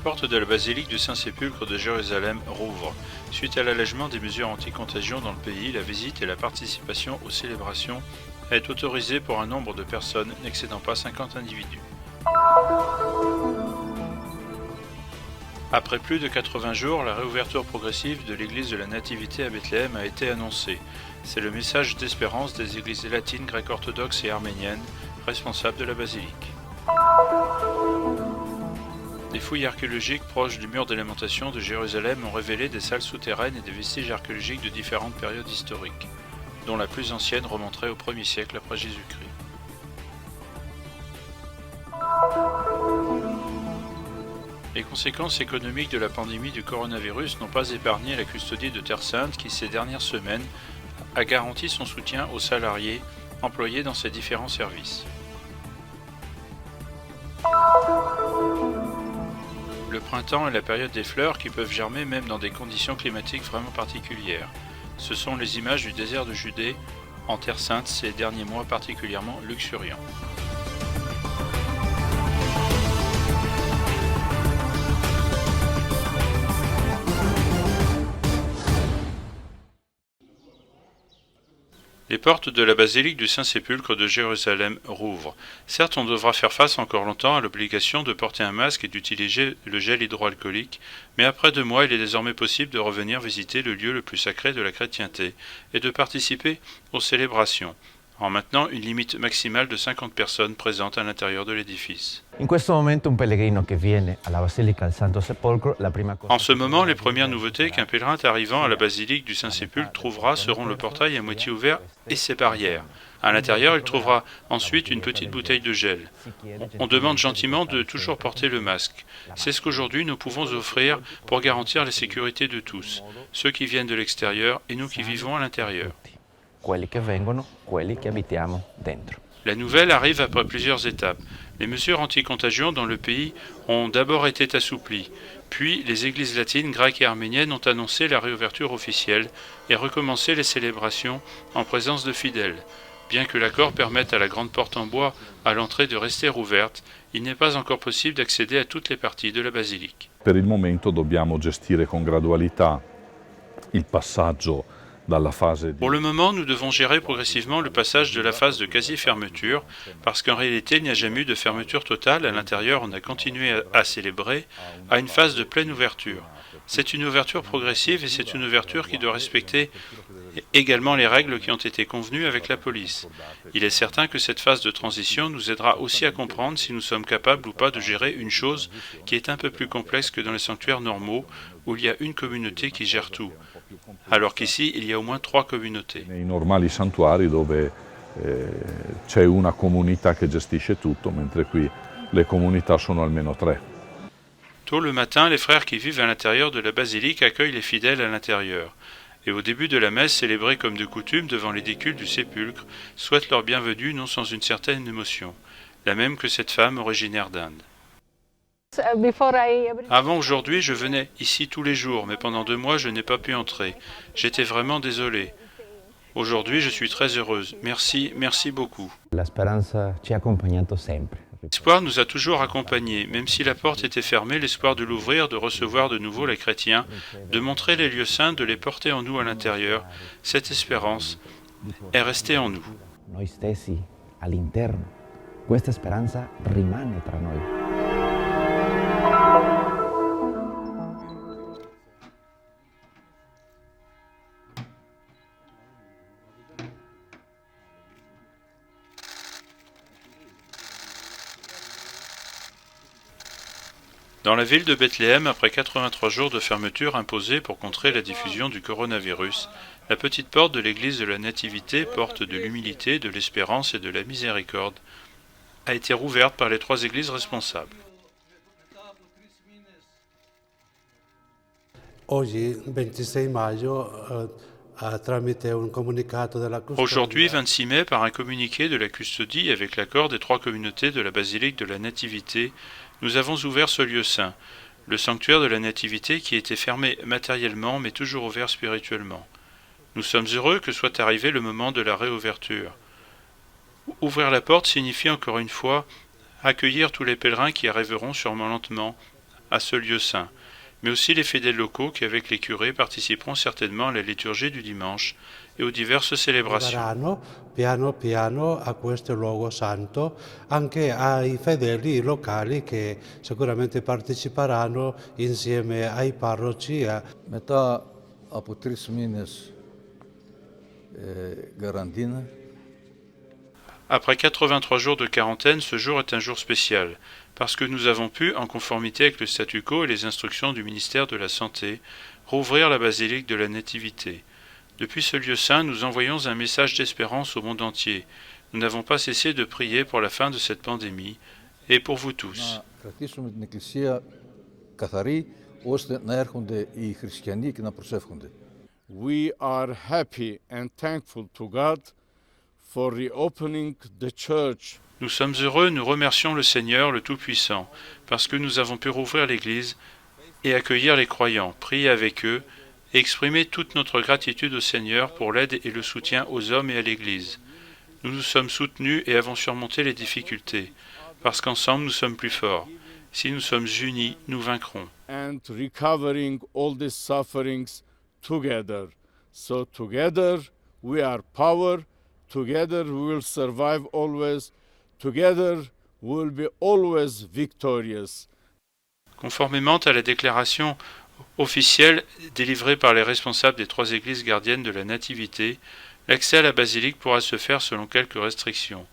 portes de la basilique du Saint-Sépulcre de Jérusalem rouvrent. Suite à l'allègement des mesures anti-contagion dans le pays, la visite et la participation aux célébrations est autorisée pour un nombre de personnes n'excédant pas 50 individus. Après plus de 80 jours, la réouverture progressive de l'église de la Nativité à Bethléem a été annoncée. C'est le message d'espérance des églises latines, grecques orthodoxes et arméniennes, responsables de la basilique. Des fouilles archéologiques proches du mur des Lamentations de Jérusalem ont révélé des salles souterraines et des vestiges archéologiques de différentes périodes historiques, dont la plus ancienne remonterait au 1er siècle après Jésus-Christ. Les conséquences économiques de la pandémie du coronavirus n'ont pas épargné la custodie de Terre Sainte qui, ces dernières semaines, a garanti son soutien aux salariés employés dans ses différents services. Le printemps est la période des fleurs qui peuvent germer même dans des conditions climatiques vraiment particulières. Ce sont les images du désert de Judée en Terre Sainte ces derniers mois particulièrement luxuriants. Les portes de la basilique du Saint-Sépulcre de Jérusalem rouvrent. Certes, on devra faire face encore longtemps à l'obligation de porter un masque et d'utiliser le gel hydroalcoolique, mais après 2 mois, il est désormais possible de revenir visiter le lieu le plus sacré de la chrétienté et de participer aux célébrations, en maintenant une limite maximale de 50 personnes présentes à l'intérieur de l'édifice. En ce moment, les premières nouveautés qu'un pèlerin arrivant à la basilique du Saint-Sépulcre trouvera seront le portail à moitié ouvert et ses barrières. À l'intérieur, il trouvera ensuite une petite bouteille de gel. On demande gentiment de toujours porter le masque. C'est ce qu'aujourd'hui nous pouvons offrir pour garantir la sécurité de tous, ceux qui viennent de l'extérieur et nous qui vivons à l'intérieur. La nouvelle arrive après plusieurs étapes. Les mesures anti-contagion dans le pays ont d'abord été assouplies, puis les églises latines, grecques et arméniennes ont annoncé la réouverture officielle et recommencé les célébrations en présence de fidèles. Bien que l'accord permette à la grande porte en bois à l'entrée de rester ouverte, il n'est pas encore possible d'accéder à toutes les parties de la basilique. Per il momento dobbiamo gestire con gradualità il passaggio. Pour le moment, nous devons gérer progressivement le passage de la phase de quasi-fermeture, parce qu'en réalité, il n'y a jamais eu de fermeture totale. À l'intérieur, on a continué à célébrer, à une phase de pleine ouverture. C'est une ouverture progressive et c'est une ouverture qui doit respecter également les règles qui ont été convenues avec la police. Il est certain que cette phase de transition nous aidera aussi à comprendre si nous sommes capables ou pas de gérer une chose qui est un peu plus complexe que dans les sanctuaires normaux, où il y a une communauté qui gère tout. Alors qu'ici, il y a au moins 3 communautés. Nei normali santuari dove c'è una comunità che gestisce tutto, mentre qui le comunità sono almeno 3. Tôt le matin, les frères qui vivent à l'intérieur de la basilique accueillent les fidèles à l'intérieur. Et au début de la messe, célébrée comme de coutume devant l'édicule du sépulcre, souhaitent leur bienvenue non sans une certaine émotion, la même que cette femme originaire d'Inde. Avant aujourd'hui, je venais ici tous les jours, mais pendant 2 mois, je n'ai pas pu entrer. J'étais vraiment désolé. Aujourd'hui, je suis très heureuse. Merci beaucoup. L'espoir nous a toujours accompagnés. Même si la porte était fermée, l'espoir de l'ouvrir, de recevoir de nouveau les chrétiens, de montrer les lieux saints, de les porter en nous à l'intérieur, cette espérance est restée en nous. Noi stessi all'interno. Questa speranza rimane tra noi. Dans la ville de Bethléem, après 83 jours de fermeture imposée pour contrer la diffusion du coronavirus, la petite porte de l'église de la Nativité, porte de l'humilité, de l'espérance et de la miséricorde, a été rouverte par les 3 églises responsables. Aujourd'hui, 26 mai, par un communiqué de la custodie avec l'accord des 3 communautés de la basilique de la Nativité, nous avons ouvert ce lieu saint, le sanctuaire de la Nativité qui était fermé matériellement mais toujours ouvert spirituellement. Nous sommes heureux que soit arrivé le moment de la réouverture. Ouvrir la porte signifie encore une fois accueillir tous les pèlerins qui arriveront sûrement lentement à ce lieu saint, mais aussi les fidèles locaux qui, avec les curés, participeront certainement à la liturgie du dimanche et aux diverses célébrations. Arriveranno piano piano a questo luogo santo, anche ai fedeli locali che sicuramente parteciperanno insieme ai parroci. Μετά από 3 μήνες καραντίνα, Après 83 jours de quarantaine, ce jour est un jour spécial, parce que nous avons pu, en conformité avec le statu quo et les instructions du ministère de la Santé, rouvrir la basilique de la Nativité. Depuis ce lieu saint, nous envoyons un message d'espérance au monde entier. Nous n'avons pas cessé de prier pour la fin de cette pandémie et pour vous tous. να κρατήσουμε την Εκκλησία καθαρή, ώστε να έρχονται οι χριστιανοί και να προσεύχονται. We are happy and thankful to God for reopening the church. Nous sommes heureux, nous remercions le Seigneur, le Tout-Puissant, parce que nous avons pu rouvrir l'Église et accueillir les croyants, prier avec eux et exprimer toute notre gratitude au Seigneur pour l'aide et le soutien aux hommes et à l'Église. Nous nous sommes soutenus et avons surmonté les difficultés, parce qu'ensemble nous sommes plus forts. Si nous sommes unis, nous vaincrons. And recovering all these sufferings together. So together we are power, together we will survive always, together we will be always victorious. Conformément à la déclaration officielle délivrée par les responsables des 3 églises gardiennes de la Nativité, l'accès à la basilique pourra se faire selon quelques restrictions.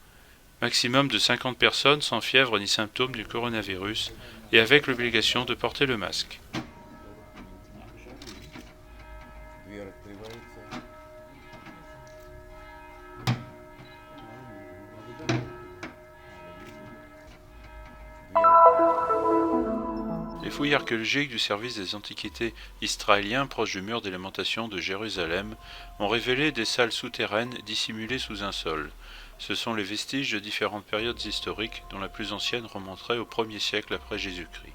Maximum de 50 personnes sans fièvre ni symptômes du coronavirus et avec l'obligation de porter le masque. Les fouilles archéologiques du service des antiquités israélien proche du mur des lamentations de Jérusalem ont révélé des salles souterraines dissimulées sous un sol. Ce sont les vestiges de différentes périodes historiques dont la plus ancienne remonterait au 1er siècle après Jésus-Christ.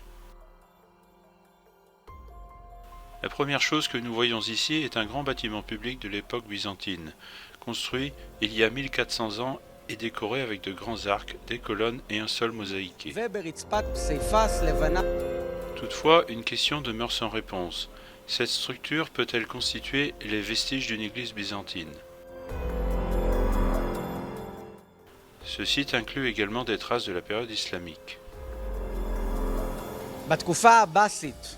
La première chose que nous voyons ici est un grand bâtiment public de l'époque byzantine, construit il y a 1400 ans et décoré avec de grands arcs, des colonnes et un sol mosaïqué. Toutefois, une question demeure sans réponse. Cette structure peut-elle constituer les vestiges d'une église byzantine? Ce site inclut également des traces de la période islamique. בתקופה הבאסית,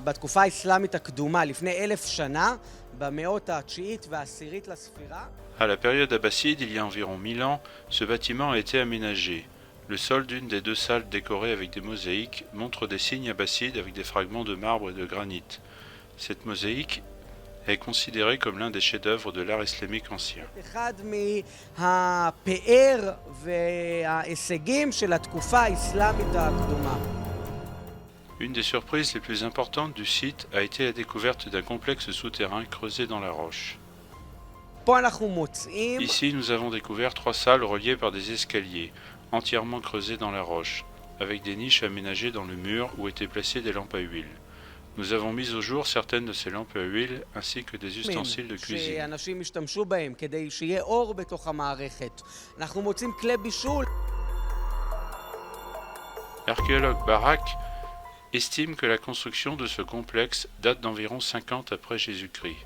בתקופה האסלאמית הקדומה, לפני 1000 שנה, במאות התשיעית והעשירית לספירה. À la période abbasside, il y a environ 1000 ans, ce bâtiment a été aménagé. Le sol d'une des 2 salles décorées avec des mosaïques montre des signes abbassides avec des fragments de marbre et de granit. Cette mosaïque est considérée comme l'un des chefs-d'œuvre de l'art islamique ancien. אחד מהפאר וההישגים של התקופה האסלאמית הקדומה. Une des surprises les plus importantes du site a été la découverte d'un complexe souterrain creusé dans la roche. פה אנחנו מוצאים Ici, nous avons découvert 3 salles reliées par des escaliers, entièrement creusées dans la roche, avec des niches aménagées dans le mur où étaient placées des lampes à huile. Nous avons mis au jour certaines de ces lampes à huile ainsi que des ustensiles de cuisine. שאנשים השתמשו בהם כדי שיהיה אור בתוך המערכת. אנחנו מוצאים כלי בישול. L'archéologue Barak estime que la construction de ce complexe date d'environ 50 après Jésus-Christ,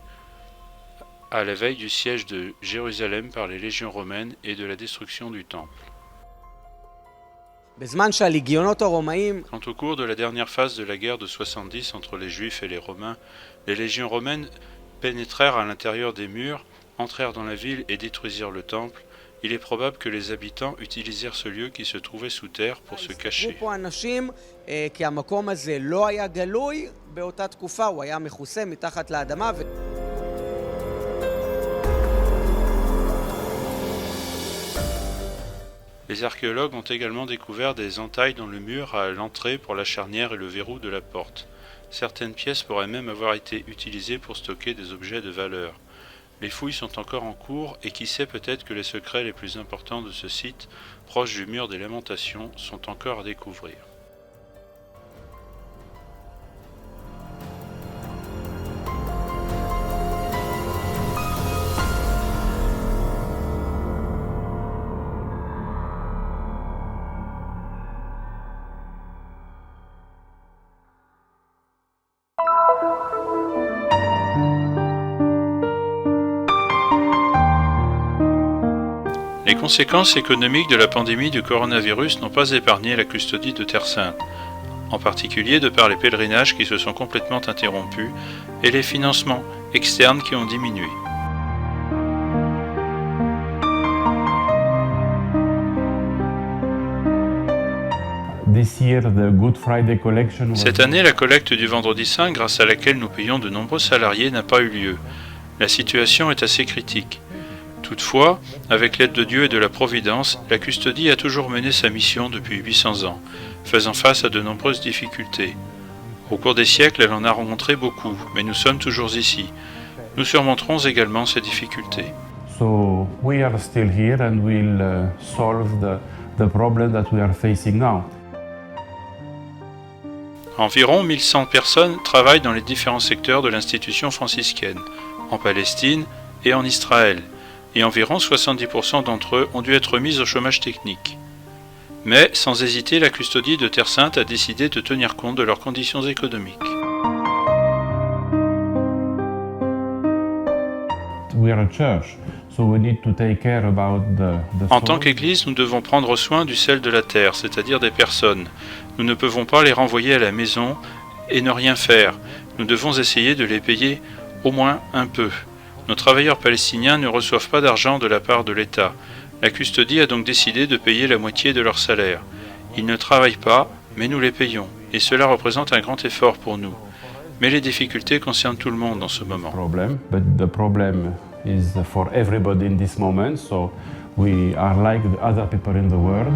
à la veille du siège de Jérusalem par les légions romaines et de la destruction du temple. בזמן שהלגיונות הרומאים Quant au cours de la dernière phase de la guerre de 70 entre les Juifs et les Romains, les légions romaines pénétrèrent à l'intérieur des murs, entrèrent dans la ville et détruisirent le temple. Il est probable que les habitants utilisèrent ce lieu qui se trouvait sous terre pour se cacher. פה אנשים, כי המקום הזה לא היה גלוי באותה תקופה, הוא היה מכוסה מתחת לאדמה. Les archéologues ont également découvert des entailles dans le mur à l'entrée pour la charnière et le verrou de la porte. Certaines pièces pourraient même avoir été utilisées pour stocker des objets de valeur. Les fouilles sont encore en cours et qui sait, peut-être que les secrets les plus importants de ce site, proche du mur des Lamentations, sont encore à découvrir. Les conséquences économiques de la pandémie du coronavirus n'ont pas épargné la custodie de Terre Sainte, en particulier de par les pèlerinages qui se sont complètement interrompus et les financements externes qui ont diminué. Cette année, la collecte du Vendredi Saint, grâce à laquelle nous payons de nombreux salariés, n'a pas eu lieu. La situation est assez critique. Toutefois, avec l'aide de Dieu et de la Providence, la custodie a toujours mené sa mission depuis 800 ans, faisant face à de nombreuses difficultés. Au cours des siècles, elle en a rencontré beaucoup, mais nous sommes toujours ici. Nous surmonterons également ces difficultés. So we are still here and we'll solve the problem that we are facing now. Environ 1100 personnes travaillent dans les différents secteurs de l'institution franciscaine, en Palestine et en Israël, et environ 70% d'entre eux ont dû être mis au chômage technique. Mais, sans hésiter, la custodie de Terre Sainte a décidé de tenir compte de leurs conditions économiques. We are a church, so we need to take care about En tant qu'Église, nous devons prendre soin du sel de la terre, c'est-à-dire des personnes. Nous ne pouvons pas les renvoyer à la maison et ne rien faire. Nous devons essayer de les payer au moins un peu. Nos travailleurs palestiniens ne reçoivent pas d'argent de la part de l'État. La custodie a donc décidé de payer la moitié de leur salaire. Ils ne travaillent pas, mais nous les payons, et cela représente un grand effort pour nous. Mais les difficultés concernent tout le monde en ce moment. but the problem is for everybody in this moment, so we are like the other people in the world.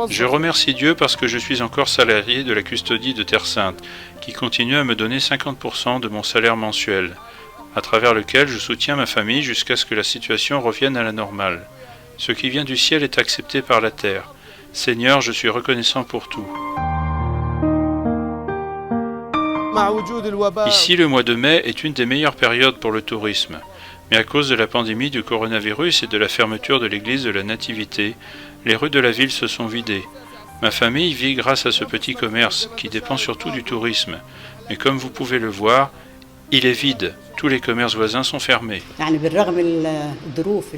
Je remercie Dieu parce que je suis encore salarié de la custodie de Terre Sainte, qui continue à me donner 50% de mon salaire mensuel, à travers lequel je soutiens ma famille jusqu'à ce que la situation revienne à la normale. Ce qui vient du ciel est accepté par la terre. Seigneur, je suis reconnaissant pour tout. Ici, le mois de mai est une des meilleures périodes pour le tourisme. Mais à cause de la pandémie du coronavirus et de la fermeture de l'église de la Nativité, les rues de la ville se sont vidées. Ma famille vit grâce à ce petit commerce qui dépend surtout du tourisme. Mais comme vous pouvez le voir, il est vide. Tous les commerces voisins sont fermés.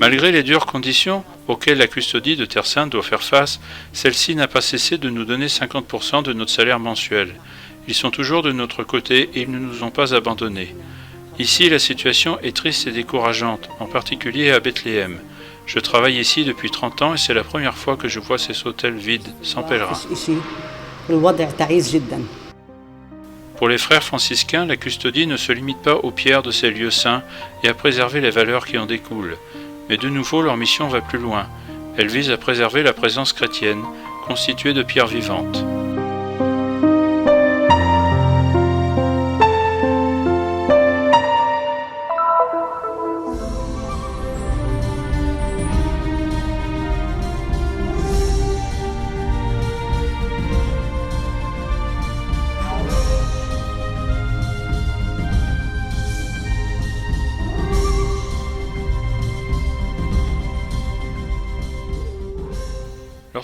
Malgré les dures conditions auxquelles la custodie de Terre Sainte doit faire face, celle-ci n'a pas cessé de nous donner 50% de notre salaire mensuel. Ils sont toujours de notre côté et ils ne nous ont pas abandonnés. Ici, la situation est triste et décourageante, en particulier à Bethléem. Je travaille ici depuis 30 ans et c'est la première fois que je vois ces hôtels vides, sans pèlerins. Pour les frères franciscains, la custodie ne se limite pas aux pierres de ces lieux saints et à préserver les valeurs qui en découlent. Mais de nouveau, leur mission va plus loin. Elle vise à préserver la présence chrétienne, constituée de pierres vivantes.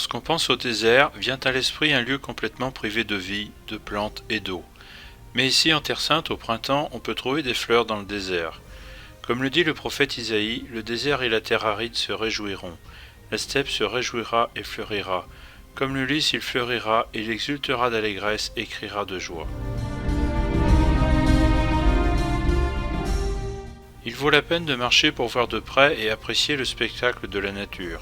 Lorsqu'on pense au désert, vient à l'esprit un lieu complètement privé de vie, de plantes et d'eau. Mais ici, en Terre Sainte, au printemps, on peut trouver des fleurs dans le désert. Comme le dit le prophète Isaïe, le désert et la terre aride se réjouiront. La steppe se réjouira et fleurira. Comme le lys, il fleurira, et il exultera d'allégresse et criera de joie. Il vaut la peine de marcher pour voir de près et apprécier le spectacle de la nature.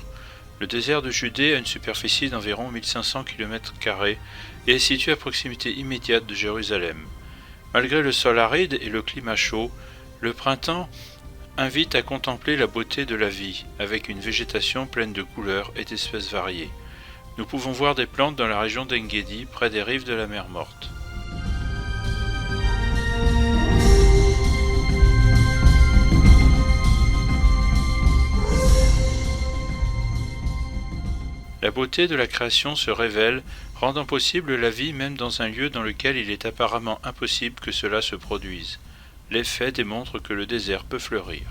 Le désert de Judée a une superficie d'environ 1500 km² et est situé à proximité immédiate de Jérusalem. Malgré le sol aride et le climat chaud, le printemps invite à contempler la beauté de la vie, avec une végétation pleine de couleurs et d'espèces variées. Nous pouvons voir des plantes dans la région d'En-Gedi, près des rives de la mer Morte. La beauté de la création se révèle, rendant possible la vie même dans un lieu dans lequel il est apparemment impossible que cela se produise. Les faits démontrent que le désert peut fleurir.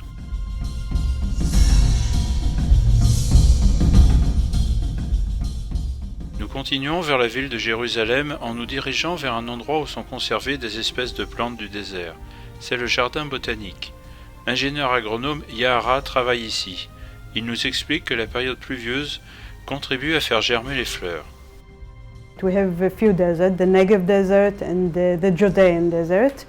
Nous continuons vers la ville de Jérusalem en nous dirigeant vers un endroit où sont conservées des espèces de plantes du désert. C'est le jardin botanique. L'ingénieur agronome Yahara travaille ici. Il nous explique que la période pluvieuse contribue à faire germer les fleurs. We have a few deserts, the Negev desert and the Judean desert.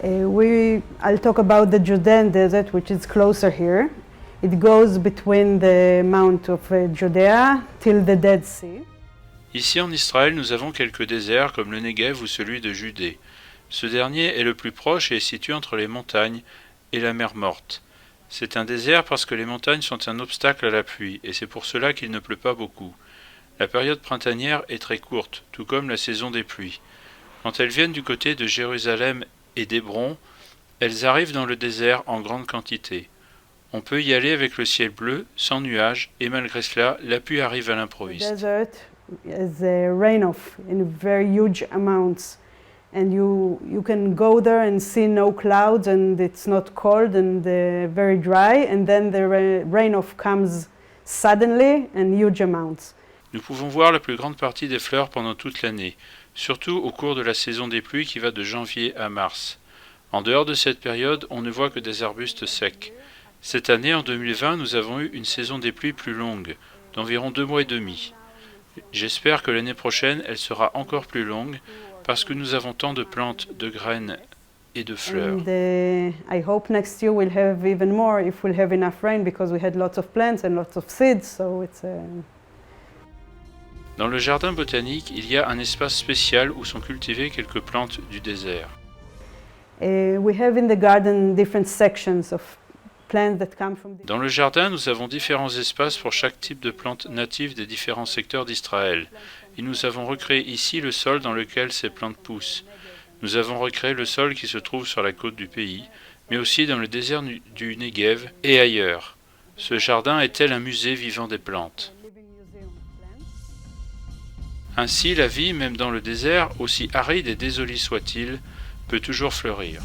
I'll talk about the Judean desert, which is closer here. It goes between the Mount of Judea till the Dead Sea. Ici en Israël, nous avons quelques déserts comme le Negev ou celui de Judée. Ce dernier est le plus proche et est situé entre les montagnes et la mer Morte. C'est un désert parce que les montagnes sont un obstacle à la pluie et c'est pour cela qu'il ne pleut pas beaucoup. La période printanière est très courte, tout comme la saison des pluies. Quand elles viennent du côté de Jérusalem et d'Hébron, elles arrivent dans le désert en grande quantité. On peut y aller avec le ciel bleu, sans nuages, et malgré cela, la pluie arrive à l'improviste. The desert is a rain-off in very huge amounts. And you can go there and see no clouds and it's not cold and very dry. And then the rain-off comes suddenly in huge amounts. Nous pouvons voir la plus grande partie des fleurs pendant toute l'année, surtout au cours de la saison des pluies qui va de janvier à mars. En dehors de cette période, on ne voit que des arbustes secs. Cette année, en 2020, nous avons eu une saison des pluies plus longue, d'environ 2 mois et demi. J'espère que l'année prochaine, elle sera encore plus longue, parce que nous avons tant de plantes, de graines et de fleurs. And I hope next year we'll have even more if we'll have enough rain, because we had lots of plants and lots of seeds, so it's Dans le jardin botanique, il y a un espace spécial où sont cultivées quelques plantes du désert. We have in the garden different sections of plants that come from Dans le jardin, nous avons différents espaces pour chaque type de plante native des différents secteurs d'Israël. Et nous avons recréé ici le sol dans lequel ces plantes poussent. Nous avons recréé le sol qui se trouve sur la côte du pays, mais aussi dans le désert du Negev et ailleurs. Ce jardin est tel un musée vivant des plantes. Ainsi, la vie, même dans le désert, aussi aride et désolée soit-il, peut toujours fleurir.